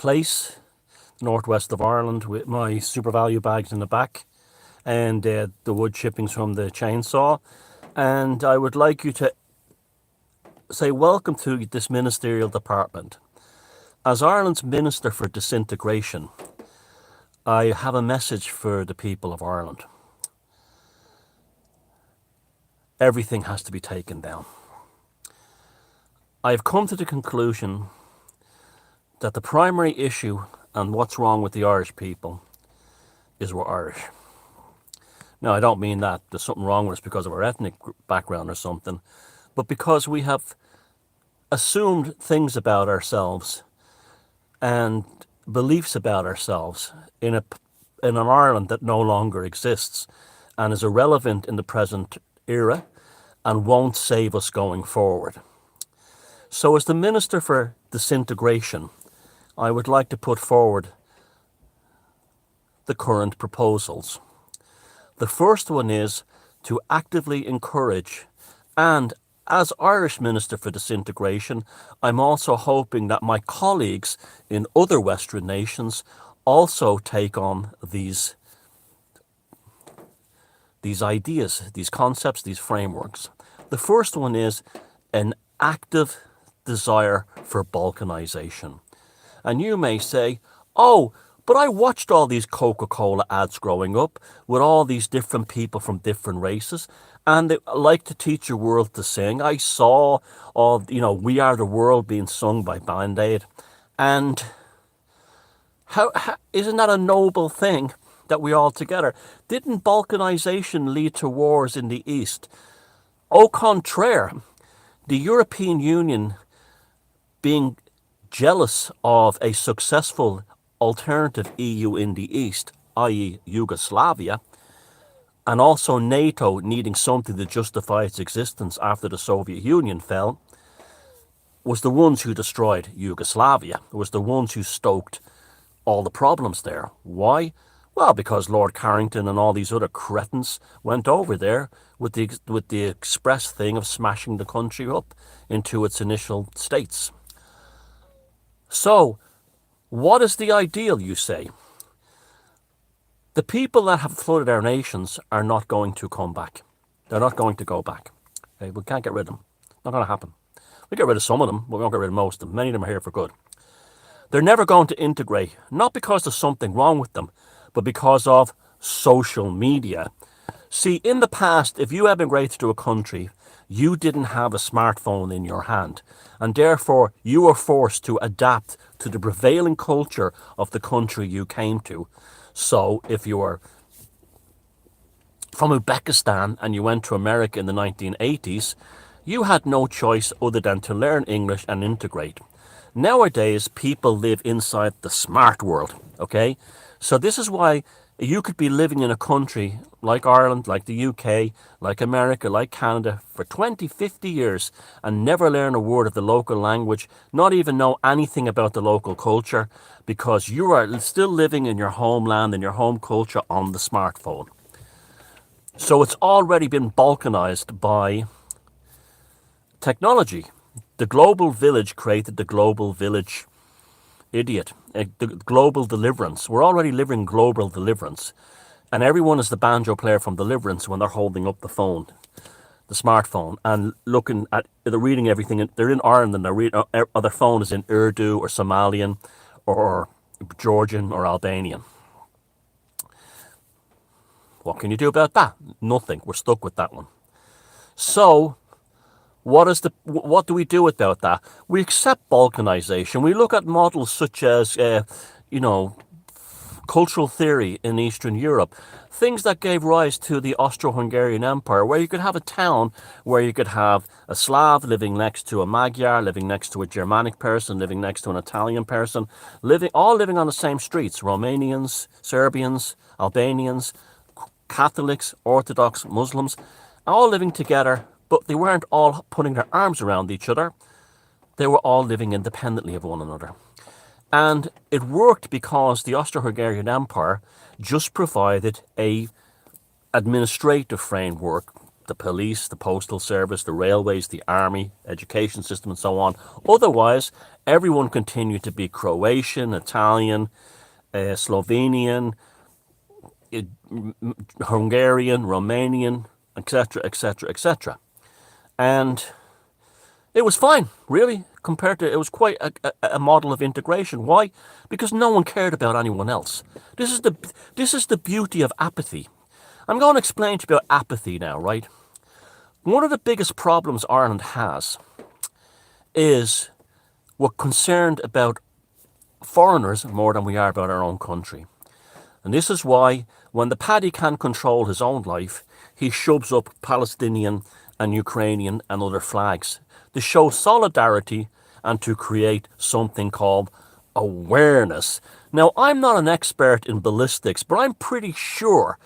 place, northwest of Ireland, with my super value bags in the back and the wood chippings from the chainsaw. And I would like you to say welcome to this ministerial department. As Ireland's Minister for Disintegration, I have a message for the people of Ireland. Everything has to be taken down. I have come to the conclusion that the primary issue and what's wrong with the Irish people is we're Irish. Now, I don't mean that there's something wrong with us because of our ethnic background or something, but because we have assumed things about ourselves and beliefs about ourselves in an Ireland that no longer exists and is irrelevant in the present era and won't save us going forward. So as the Minister for Disintegration, I would like to put forward the current proposals. The first one is to actively encourage, and as Irish Minister for Disintegration, I'm also hoping that my colleagues in other Western nations also take on these ideas, these concepts, these frameworks. The first one is an active desire for balkanization. And you may say, oh, but I watched all these Coca-Cola ads growing up with all these different people from different races, and they like to teach your world to sing. I saw all, We Are the World being sung by Band Aid. And how isn't that a noble thing that we all together? Didn't balkanization lead to wars in the East? Au contraire, the European Union being jealous of a successful alternative EU in the East, i.e. Yugoslavia, and also NATO needing something to justify its existence after the Soviet Union fell, was the ones who destroyed Yugoslavia. It was the ones who stoked all the problems there. Why? Well, because Lord Carrington and all these other cretins went over there with the express thing of smashing the country up into its initial states. So, what is the ideal, you say? The people that have flooded our nations are not going to come back. They're not going to go back. Okay? We can't get rid of them. Not going to happen. We get rid of some of them, but we won't get rid of most of them. Many of them are here for good. They're never going to integrate, not because there's something wrong with them, but because of social media. See, in the past, if you emigrated to a country, you didn't have a smartphone in your hand, and therefore you were forced to adapt to the prevailing culture of the country you came to. So if you were from Uzbekistan and you went to America in the 1980s, you had no choice other than to learn English and integrate. Nowadays, people live inside the smart world, okay? So this is why you could be living in a country like Ireland, like the UK, like America, like Canada for 20, 50 years and never learn a word of the local language, not even know anything about the local culture, because you are still living in your homeland and your home culture on the smartphone. So it's already been balkanized by technology. The global village created the global village idiot. The global deliverance. We're already living global deliverance. And everyone is the banjo player from Deliverance when they're holding up the phone, the smartphone, and looking at, they're reading everything. They're in Ireland and their phone is in Urdu or Somalian or Georgian or Albanian. What can you do about that? Nothing. We're stuck with that one. So, what do we do about that? We accept balkanization. We look at models such as, cultural theory in Eastern Europe, things that gave rise to the Austro-Hungarian Empire, where you could have a town where you could have a Slav living next to a Magyar, living next to a Germanic person, living next to an Italian person, all living on the same streets, Romanians, Serbians, Albanians, Catholics, Orthodox, Muslims, all living together, but they weren't all putting their arms around each other. They were all living independently of one another. And it worked because the Austro-Hungarian Empire just provided a administrative framework the police, the postal service, the railways, the army, education system, and so on. Otherwise, everyone continued to be Croatian, Italian, Slovenian, Hungarian, Romanian, etc., etc., etc. And it was fine, really, compared to, it was quite a model of integration. Why? Because no one cared about anyone else. This is the beauty of apathy. I'm going to explain to you about apathy now, right? One of the biggest problems Ireland has is we're concerned about foreigners more than we are about our own country. And this is why when the paddy can't control his own life, he shoves up Palestinian and Ukrainian and other flags to show solidarity and to create something called awareness. Now, I'm not an expert in ballistics, but I'm pretty sure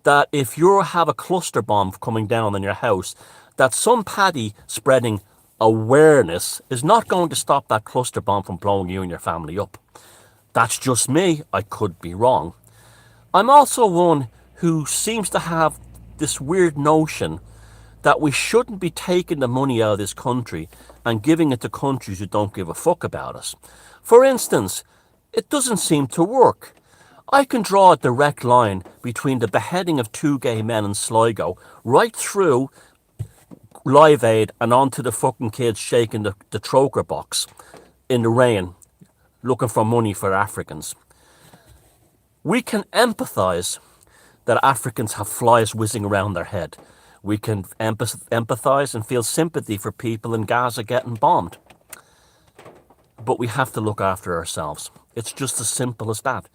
that if you have a cluster bomb coming down on your house, that some paddy spreading awareness is not going to stop that cluster bomb from blowing you and your family up. That's just me. I could be wrong. I'm also one who seems to have this weird notion that we shouldn't be taking the money out of this country and giving it to countries who don't give a fuck about us. For instance, it doesn't seem to work. I can draw a direct line between the beheading of 2 gay men in Sligo right through Live Aid and onto the fucking kids shaking the troker box in the rain looking for money for Africans. We can empathise that Africans have flies whizzing around their head. We can empathise and feel sympathy for people in Gaza getting bombed. But we have to look after ourselves. It's just as simple as that.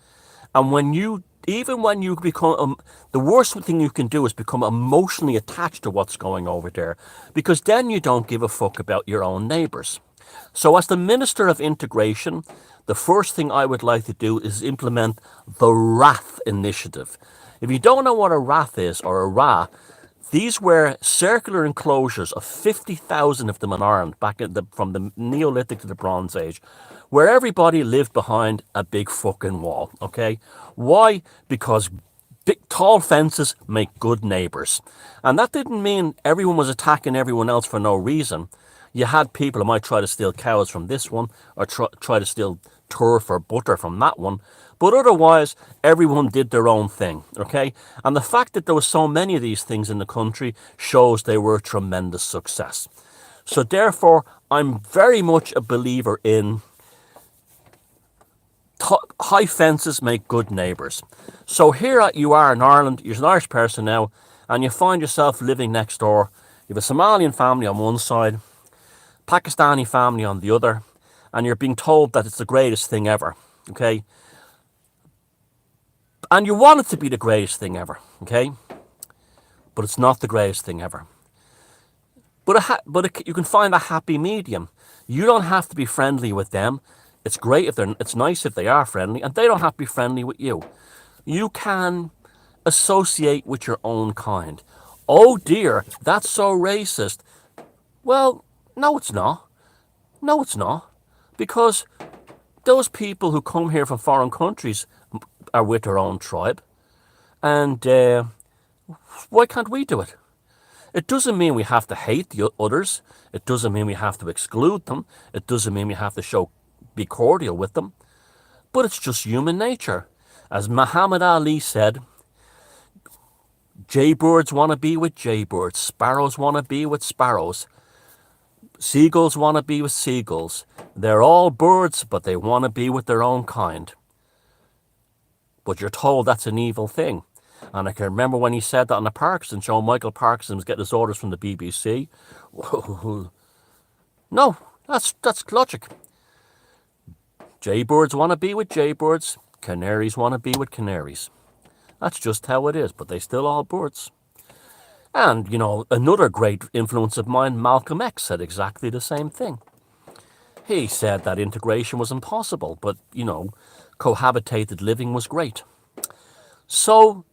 And even when you become, the worst thing you can do is become emotionally attached to what's going over there, because then you don't give a fuck about your own neighbours. So as the Minister of Integration, the first thing I would like to do is implement the RAF initiative. If you don't know what a RAF is, or a RA, these were circular enclosures of 50,000 of them in Ireland from the Neolithic to the Bronze Age, where everybody lived behind a big fucking wall, okay? Why? Because big, tall fences make good neighbours. And that didn't mean everyone was attacking everyone else for no reason. You had people who might try to steal cows from this one, or try to steal turf or butter from that one. But otherwise, everyone did their own thing, okay? And the fact that there were so many of these things in the country shows they were a tremendous success. So therefore, I'm very much a believer in high fences make good neighbours. So here you are in Ireland, you're an Irish person now, and you find yourself living next door. You have a Somalian family on one side, Pakistani family on the other, and you're being told that it's the greatest thing ever, okay? And you want it to be the greatest thing ever, okay? But it's not the greatest thing ever. But you can find a happy medium. You don't have to be friendly with them. It's great it's nice if they are friendly, and they don't have to be friendly with you. You can associate with your own kind. Oh dear, that's so racist. Well, no, it's not. No, it's not. Because those people who come here from foreign countries are with their own tribe. And why can't we do it? It doesn't mean we have to hate the others. It doesn't mean we have to exclude them. It doesn't mean we have to be cordial with them. But it's just human nature. As Muhammad Ali said, jaybirds want to be with jaybirds. Sparrows want to be with sparrows. Seagulls want to be with seagulls. They're all birds, but they want to be with their own kind. But you're told that's an evil thing. And I can remember when he said that on the Parkinson show, Michael Parkinson was getting his orders from the BBC. No, that's logic. Jaybirds want to be with jaybirds. Canaries want to be with canaries. That's just how it is, but they still all birds. And, another great influence of mine, Malcolm X, said exactly the same thing. He said that integration was impossible, but, cohabitated living was great. So,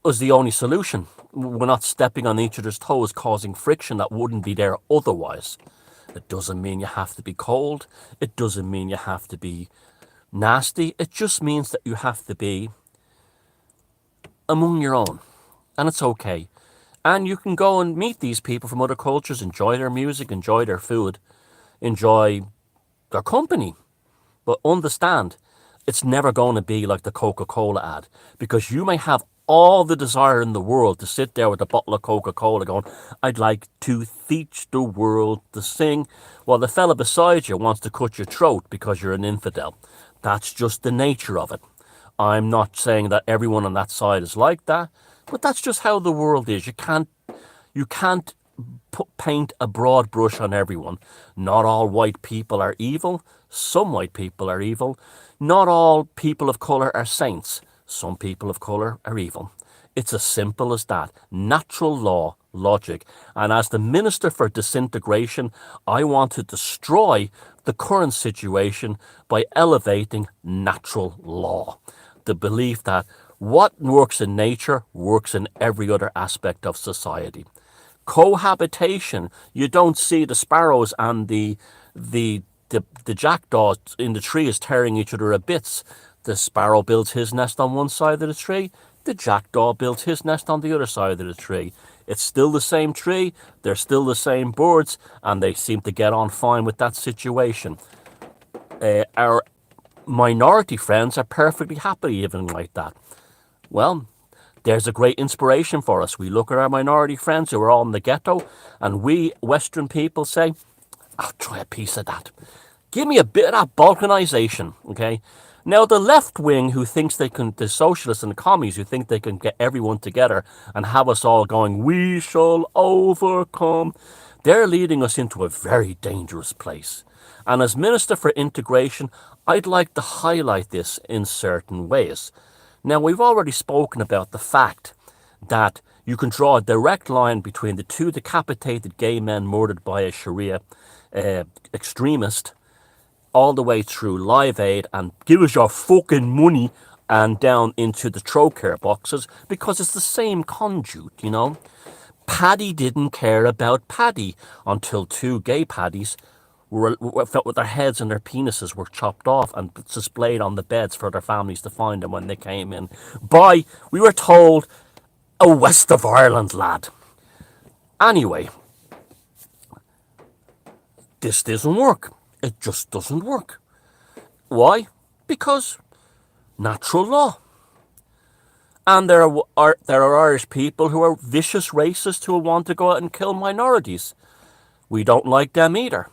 was the only solution. We're not stepping on each other's toes, causing friction that wouldn't be there otherwise. It doesn't mean you have to be cold. It doesn't mean you have to be nasty. It just means that you have to be among your own. And it's okay. And you can go and meet these people from other cultures, enjoy their music, enjoy their food, enjoy their company. But understand, it's never going to be like the Coca-Cola ad, because you may have all the desire in the world to sit there with a bottle of Coca-Cola going, I'd like to teach the world to sing, while the fella beside you wants to cut your throat because you're an infidel. That's just the nature of it. I'm not saying that everyone on that side is like that, but that's just how the world is. You can't paint a broad brush on everyone. Not all white people are evil. Some white people are evil. Not all people of colour are saints. Some people of colour are evil. It's as simple as that. Natural law, logic. And as the Minister for Disintegration, I want to destroy the current situation by elevating natural law. The belief that what works in nature works in every other aspect of society. Cohabitation. You don't see the sparrows and the jackdaws in the trees tearing each other to bits. The sparrow builds his nest on one side of the tree. The jackdaw builds his nest on the other side of the tree. It's still the same tree. They're still the same birds, and they seem to get on fine with that situation. Our minority friends are perfectly happy living like that. Well, there's a great inspiration for us. We look at our minority friends who are all in the ghetto, and we Western people say, I'll try a piece of that. Give me a bit of that balkanization, okay? Now, the left wing who thinks they can, the socialists and the commies who think they can get everyone together and have us all going, we shall overcome, they're leading us into a very dangerous place. And as Minister for Integration, I'd like to highlight this in certain ways. Now, we've already spoken about the fact that you can draw a direct line between the two decapitated gay men murdered by a Sharia extremist all the way through Live Aid and give us your fucking money and down into the Trocare boxes, because it's the same conduit, you know. Paddy didn't care about Paddy until two gay Paddies felt with their heads and their penises were chopped off and displayed on the beds for their families to find them when they came in. By, we were told, a West of Ireland lad. Anyway, this doesn't work. It just doesn't work. Why? Because natural law. And there are Irish people who are vicious racists who will want to go out and kill minorities. We don't like them either.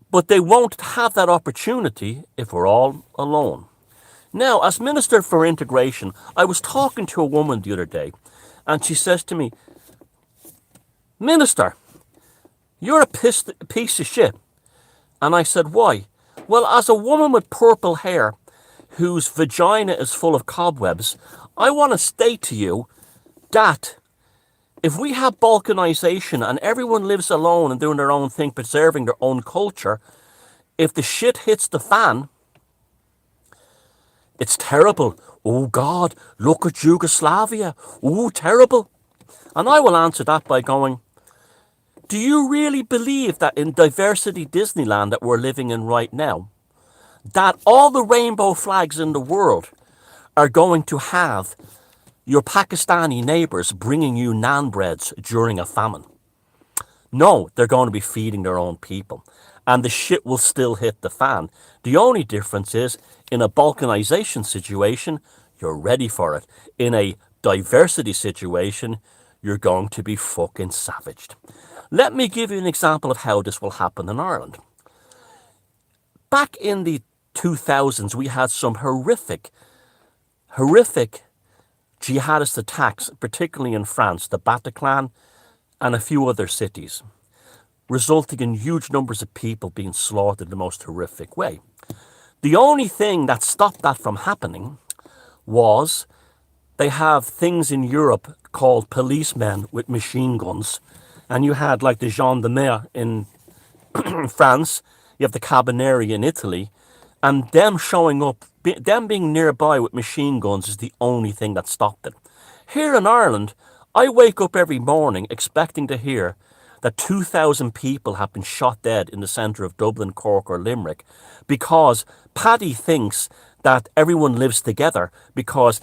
But they won't have that opportunity if we're all alone. Now, as Minister for Integration, I was talking to a woman the other day, and she says to me, Minister, you're a piece of shit. And I said, why? Well, as a woman with purple hair, whose vagina is full of cobwebs, I want to state to you that if we have balkanization and everyone lives alone and doing their own thing, preserving their own culture, if the shit hits the fan, it's terrible. Oh God, look at Yugoslavia. Oh, terrible. And I will answer that by going, do you really believe that in Diversity Disneyland that we're living in right now, that all the rainbow flags in the world are going to have your Pakistani neighbours bringing you naan breads during a famine? No, they're going to be feeding their own people. And the shit will still hit the fan. The only difference is, in a balkanization situation, you're ready for it. In a diversity situation, you're going to be fucking savaged. Let me give you an example of how this will happen in Ireland. Back in the 2000s, we had some horrific jihadist attacks, particularly in France, the Bataclan, and a few other cities, resulting in huge numbers of people being slaughtered in the most horrific way. The only thing that stopped that from happening was they have things in Europe called policemen with machine guns. And you had like the gendarmerie in France, you have the carabinieri in Italy, and them showing up, them being nearby with machine guns is the only thing that stopped it. Here in Ireland, I wake up every morning expecting to hear that 2,000 people have been shot dead in the centre of Dublin, Cork or Limerick because Paddy thinks that everyone lives together because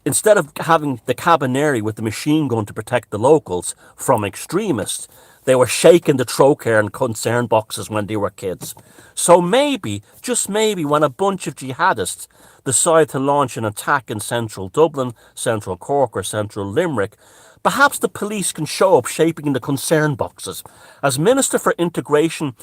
instead of having the Cabineri with the machine gun to protect the locals from extremists, they were shaking the trocar and concern boxes when they were kids. So maybe, just maybe, when a bunch of jihadists decide to launch an attack in central Dublin, central Cork or central Limerick, perhaps the police can show up shaping the concern boxes. As Minister for Integration,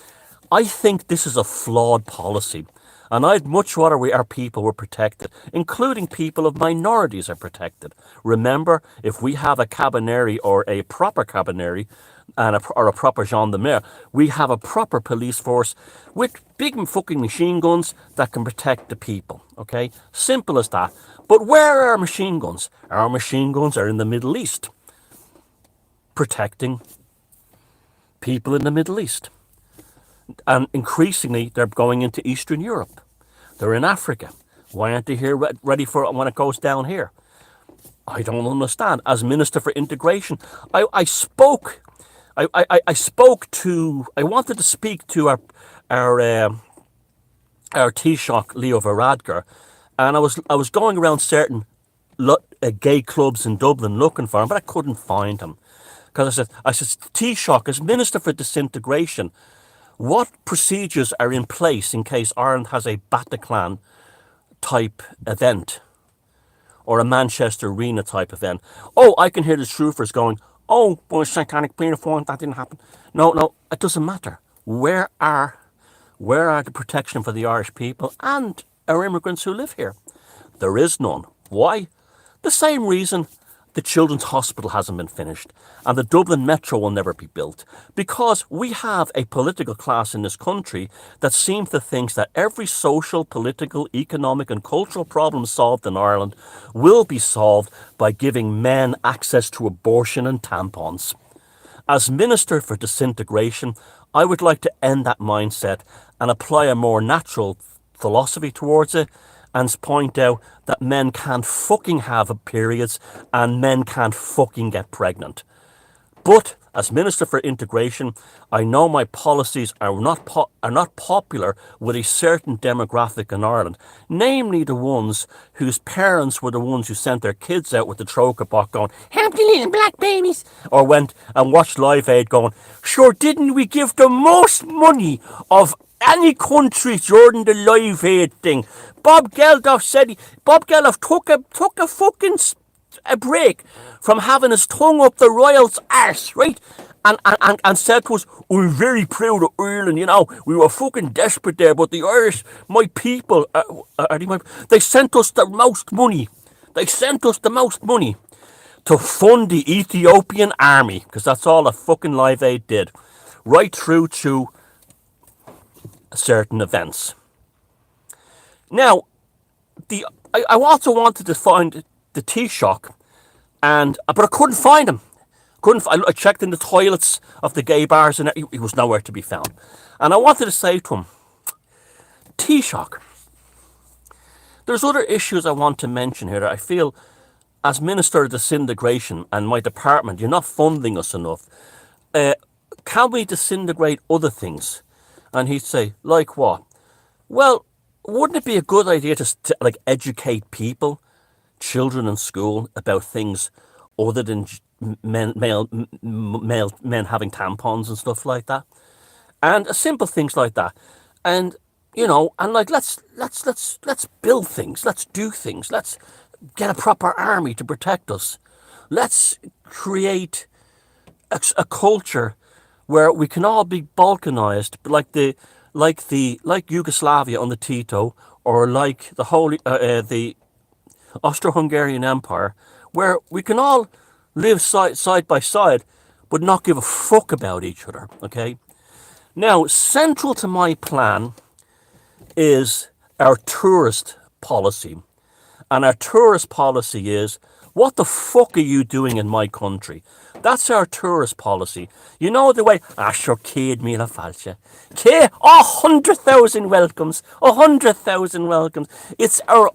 I think this is a flawed policy. And I'd much rather our people were protected, including people of minorities are protected. Remember, if we have a Cabineri or a proper Cabineri, or a proper gendarmerie, we have a proper police force with big fucking machine guns that can protect the people, okay? Simple as that. But where are our machine guns? Our machine guns are in the Middle East, protecting people in the Middle East. And increasingly, they're going into Eastern Europe. They're in Africa. Why aren't they here ready for it when it goes down here? I don't understand. As Minister for Integration, I wanted to speak to our Taoiseach, Leo Varadkar, and I was going around certain gay clubs in Dublin looking for him, but I couldn't find him. Because I said, Taoiseach, as Minister for Disintegration, what procedures are in place in case Ireland has a Bataclan type event or a Manchester Arena type event? Oh, I can hear the truthers going, oh, boy, satanic uniform, that didn't happen. No, it doesn't matter. Where are the protection for the Irish people and our immigrants who live here? There is none. Why? The same reason the Children's Hospital hasn't been finished and the Dublin Metro will never be built. Because we have a political class in this country that seems to think that every social, political, economic and cultural problem solved in Ireland will be solved by giving men access to abortion and tampons. As Minister for Disintegration, I would like to end that mindset and apply a more natural philosophy towards it and point out that men can't fucking have periods and men can't fucking get pregnant. But as Minister for Integration, I know my policies are not popular with a certain demographic in Ireland, namely the ones whose parents were the ones who sent their kids out with the trocar box going, help the little black babies, or went and watched Live Aid going, sure didn't we give the most money of any country during the Live Aid thing? Bob Geldof took a fucking a break from having his tongue up the royals' arse, right? And said to us, we're very proud of Ireland, you know, we were fucking desperate there, but the Irish, my people, they sent us the most money. They sent us the most money to fund the Ethiopian army, because that's all the fucking Live Aid did, right through to certain events. Now, I also wanted to find the Taoiseach, but I couldn't find him. I checked in the toilets of the gay bars and he was nowhere to be found. And I wanted to say to him, Taoiseach, there's other issues I want to mention here that I feel, as Minister of Disintegration and my department, you're not funding us enough. Can we disintegrate other things? And he'd say, like what? Well, wouldn't it be a good idea to educate people, children in school, about things other than men having tampons and stuff like that, and simple things like that, and let's build things, let's do things, let's get a proper army to protect us, let's create a culture where we can all be balkanized, like Yugoslavia on the Tito, or like the Austro-Hungarian Empire, where we can all live side by side, but not give a fuck about each other, okay? Now, central to my plan is our tourist policy. And our tourist policy is, what the fuck are you doing in my country? That's our tourist policy. You know the way, sure, Céad Míle Fáilte. 100,000 welcomes, 100,000 welcomes. It's our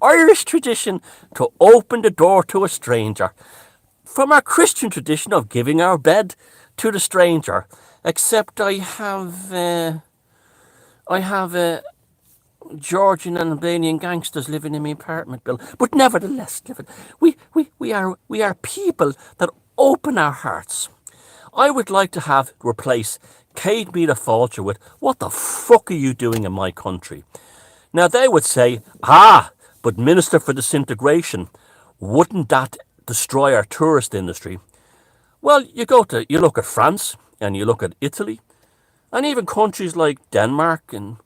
Irish tradition to open the door to a stranger. From our Christian tradition of giving our bed to the stranger. Except I have Georgian and Albanian gangsters living in my apartment building. But nevertheless, we are people that open our hearts. I would like to have replace Cade Meda Falcher with, what the fuck are you doing in my country? Now they would say, but Minister for Disintegration, wouldn't that destroy our tourist industry? Well, you look at France and you look at Italy and even countries like Denmark and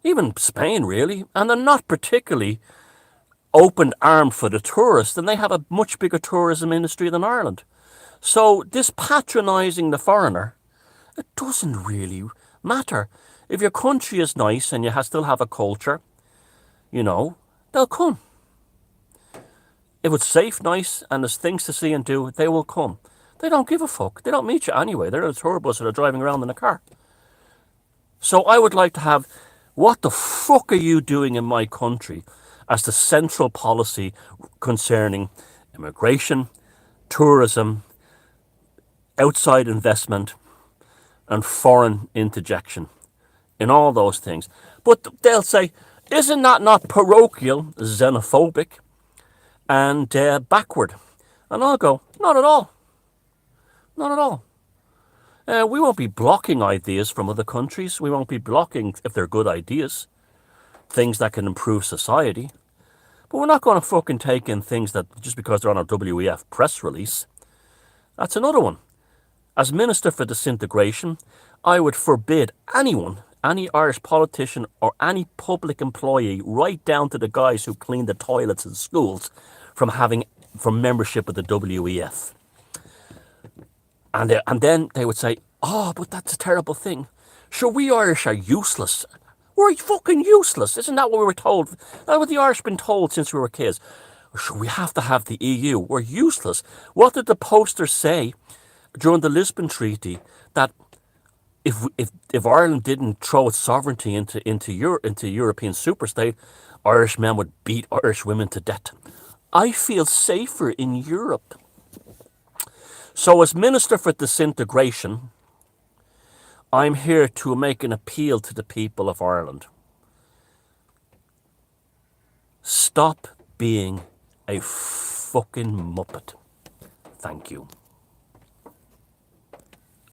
even Spain, really, and they're not particularly open armed for the tourists, and they have a much bigger tourism industry than Ireland. So this patronising the foreigner, it doesn't really matter. If your country is nice and you still have a culture, they'll come. If it's safe, nice, and there's things to see and do, they will come. They don't give a fuck. They don't meet you anyway. They're in a tour bus or they're driving around in a car. So I would like to have, what the fuck are you doing in my country, as the central policy concerning immigration, tourism, outside investment, and foreign interjection in all those things. But they'll say, isn't that not parochial, xenophobic, and backward? And I'll go, not at all. Not at all. We won't be blocking ideas from other countries. We won't be blocking, if they're good ideas, things that can improve society. But we're not going to fucking take in things that, just because they're on a WEF press release. That's another one. As Minister for Disintegration, I would forbid anyone, any Irish politician or any public employee, right down to the guys who clean the toilets in schools, from membership of the WEF. And then they would say, but that's a terrible thing. Sure, we Irish are useless. We're fucking useless. Isn't that what we were told? That's what the Irish have been told since we were kids. Sure, we have to have the EU. We're useless. What did the posters say during the Lisbon Treaty? That if Ireland didn't throw its sovereignty into European superstate, Irish men would beat Irish women to death. I feel safer in Europe. So as Minister for Disintegration, I'm here to make an appeal to the people of Ireland. Stop being a fucking muppet. Thank you.